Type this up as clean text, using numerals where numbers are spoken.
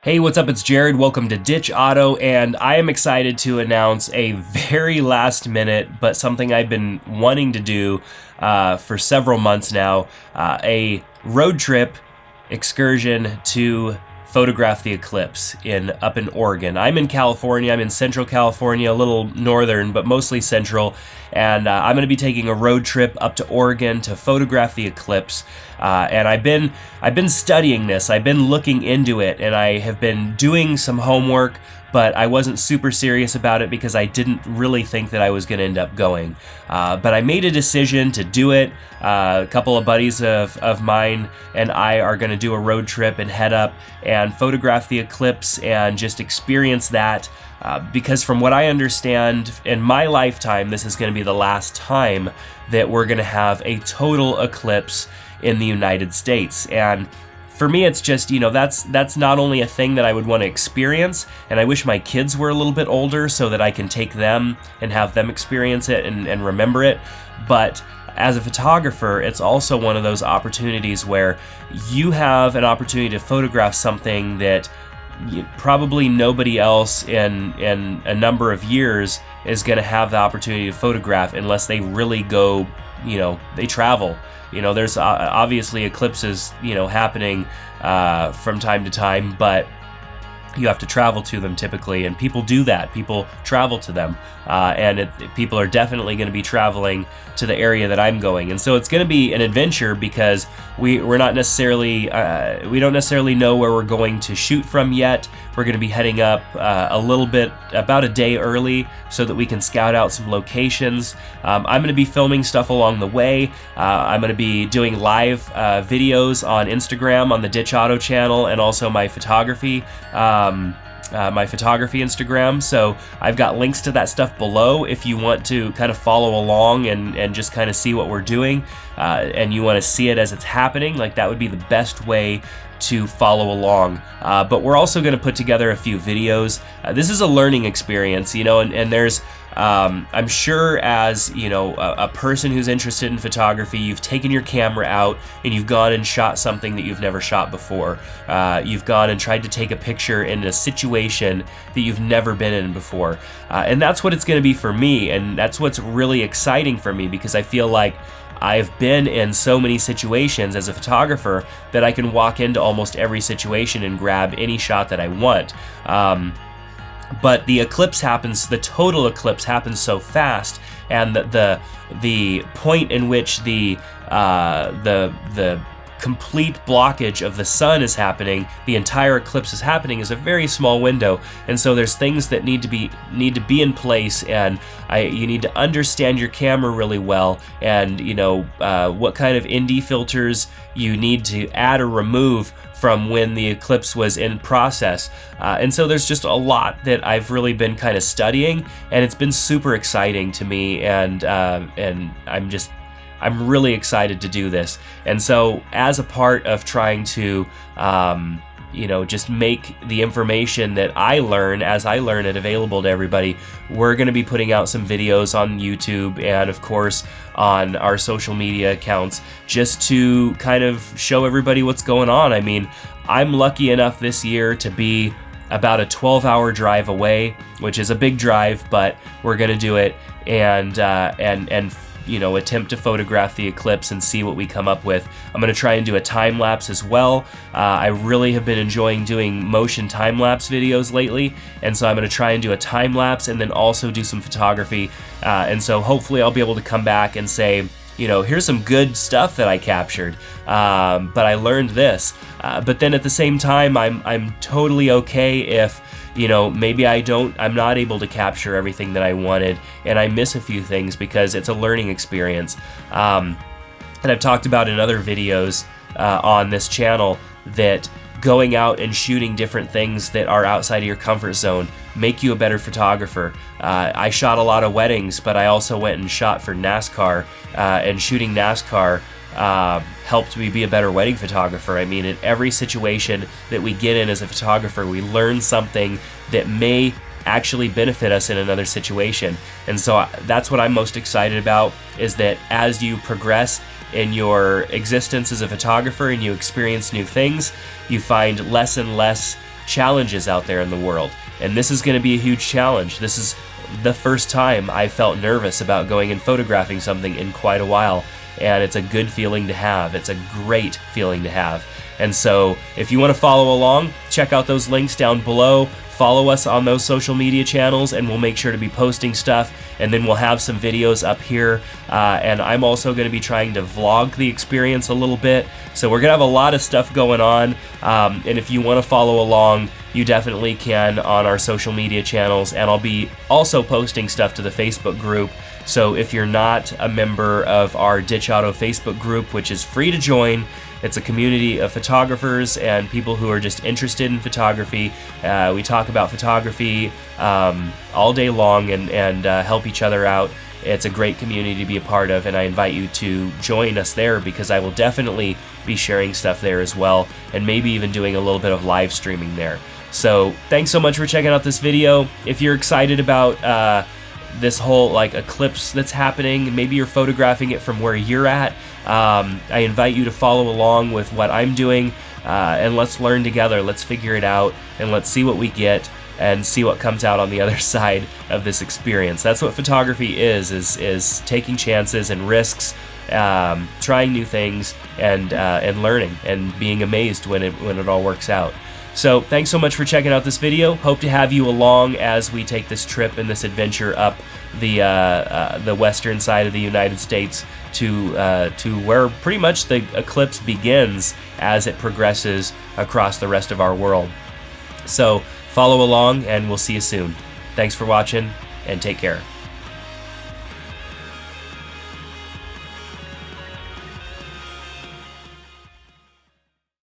Hey, what's up? It's Jerad. Welcome to Ditch Auto, and I am excited to announce a very last minute, but something I've been wanting to do for several months now, a road trip excursion to photograph the eclipse up in Oregon. I'm in California. I'm in Central California, a little northern, but mostly central. And I'm going to be taking a road trip up to Oregon to photograph the eclipse. And I've been studying this. I've been looking into it, and I have been doing some homework, but I wasn't super serious about it because I didn't really think that I was going to end up going. But I made a decision to do it. A couple of buddies of mine and I are going to do a road trip and head up and photograph the eclipse and just experience that. Because from what I understand, in my lifetime, this is going to be the last time that we're going to have a total eclipse in the United States. And for me, it's just, that's not only a thing that I would want to experience, and I wish my kids were a little bit older so that I can take them and have them experience it and remember it, but as a photographer, it's also one of those opportunities where you have an opportunity to photograph something that probably nobody else in a number of years is going to have the opportunity to photograph unless they really go, they travel. There's obviously eclipses, happening from time to time, but you have to travel to them typically, and people do that. People travel to them, and people are definitely going to be traveling to the area that I'm going, and so it's going to be an adventure because we don't necessarily know where we're going to shoot from yet. We're going to be heading up a little bit, about a day early, so that we can scout out some locations. I'm going to be filming stuff along the way. I'm going to be doing live videos on Instagram on the Ditch Auto channel, and also my photography Instagram. So I've got links to that stuff below if you want to kind of follow along and just kind of see what we're doing, and you want to see it as it's happening. Like, that would be the best way to follow along. But we're also going to put together a few videos. This is a learning experience, and there's I'm sure as a person who's interested in photography, you've taken your camera out and you've gone and shot something that you've never shot before. You've gone and tried to take a picture in a situation that you've never been in before, and that's what it's going to be for me, and that's what's really exciting for me, because I feel like I've been in so many situations as a photographer that I can walk into almost every situation and grab any shot that I want. But the total eclipse happens so fast, and the point in which the complete blockage of the sun is happening, the entire eclipse is happening, is a very small window, and so there's things that need to be in place, and you need to understand your camera really well, and what kind of ND filters you need to add or remove from when the eclipse was in process, and so there's just a lot that I've really been kind of studying, and it's been super exciting to me, and I'm really excited to do this. And so as a part of trying to, just make the information that I learn as I learn it available to everybody, we're going to be putting out some videos on YouTube and, of course, on our social media accounts, just to kind of show everybody what's going on. I mean, I'm lucky enough this year to be about a 12-hour drive away, which is a big drive, but we're going to do it and attempt to photograph the eclipse and see what we come up with. I'm going to try and do a time lapse as well. I really have been enjoying doing motion time lapse videos lately, and so I'm going to try and do a time lapse and then also do some photography. And so hopefully I'll be able to come back and say, here's some good stuff that I captured, but I learned this. But then at the same time, I'm totally okay if maybe I'm not able to capture everything that I wanted, and I miss a few things because it's a learning experience. And I've talked about in other videos on this channel that going out and shooting different things that are outside of your comfort zone make you a better photographer. I shot a lot of weddings, but I also went and shot for NASCAR, and shooting NASCAR helped me be a better wedding photographer. I mean, in every situation that we get in as a photographer, we learn something that may actually benefit us in another situation. And so that's what I'm most excited about, is that as you progress in your existence as a photographer and you experience new things, you find less and less challenges out there in the world. And this is going to be a huge challenge. This is the first time I felt nervous about going and photographing something in quite a while, and it's a good feeling to have. It's a great feeling to have. And so if you want to follow along, check out those links down below. Follow us on those social media channels, and we'll make sure to be posting stuff, and then we'll have some videos up here. And I'm also going to be trying to vlog the experience a little bit. So we're going to have a lot of stuff going on. And if you want to follow along, you definitely can on our social media channels. And I'll be also posting stuff to the Facebook group. So if you're not a member of our Ditch Auto Facebook group, which is free to join, it's a community of photographers and people who are just interested in photography. We talk about photography all day long and help each other out. It's a great community to be a part of, and I invite you to join us there, because I will definitely be sharing stuff there as well, and maybe even doing a little bit of live streaming there. So thanks so much for checking out this video. If you're excited about this whole like eclipse that's happening, maybe you're photographing it from where you're at, I invite you to follow along with what I'm doing, and let's learn together. Let's figure it out, and let's see what we get and see what comes out on the other side of this experience. That's what photography is taking chances and risks, trying new things, and learning and being amazed when it all works out. So thanks so much for checking out this video. Hope to have you along as we take this trip and this adventure up the western side of the United States to where pretty much the eclipse begins as it progresses across the rest of our world. So follow along, and we'll see you soon. Thanks for watching, and take care.